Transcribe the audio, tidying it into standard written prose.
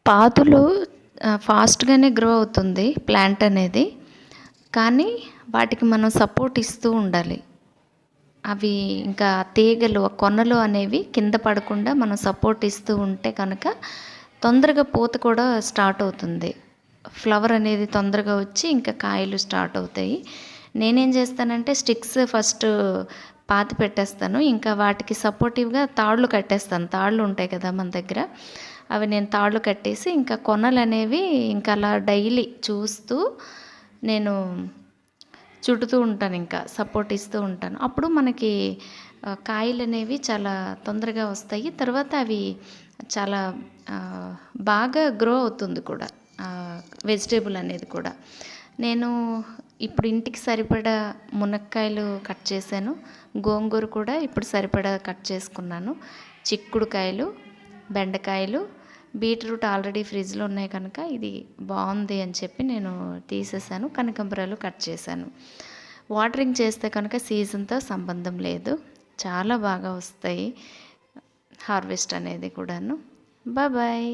పాదులు ఫాస్ట్గానే గ్రో అవుతుంది ప్లాంట్ అనేది, కానీ వాటికి మనం సపోర్ట్ ఇస్తూ ఉండాలి. అవి ఇంకా తీగలు కొనలు అనేవి కింద పడకుండా మనం సపోర్ట్ ఇస్తూ ఉంటే కనుక తొందరగా పూత కూడా స్టార్ట్ అవుతుంది. ఫ్లవర్ అనేది తొందరగా వచ్చి ఇంకా కాయలు స్టార్ట్ అవుతాయి. నేనేం చేస్తానంటే స్టిక్స్ ఫస్ట్ పాతి పెట్టేస్తాను. ఇంకా వాటికి సపోర్టివ్గా తాళ్ళు కట్టేస్తాను. తాళ్ళు ఉంటాయి కదా మన దగ్గర, అవి నేను తాళ్ళు కట్టేసి ఇంకా కొనలు అనేవి ఇంకా అలా డైలీ చూస్తూ నేను చుడుతూ ఉంటాను, ఇంకా సపోర్ట్ ఇస్తూ ఉంటాను. అప్పుడు మనకి కాయలు అనేవి చాలా తొందరగా వస్తాయి. తర్వాత అవి చాలా బాగా గ్రో అవుతుంది కూడా వెజిటేబుల్ అనేది కూడా. నేను ఇప్పుడు ఇంటికి సరిపడా మునక్కాయలు కట్ చేశాను, గోంగూర కూడా ఇప్పుడు సరిపడా కట్ చేసుకున్నాను, చిక్కుడుకాయలు, బెండకాయలు, బీట్రూట్ ఆల్రెడీ ఫ్రిడ్జ్లో ఉన్నాయి కనుక ఇది బాగుంది అని చెప్పి నేను తీసేసాను. కనకాంబరాలు కట్ చేశాను. వాటరింగ్ చేస్తే కనుక సీజన్తో సంబంధం లేదు, చాలా బాగా వస్తాయి హార్వెస్ట్ అనేది కూడాను. బాయ్.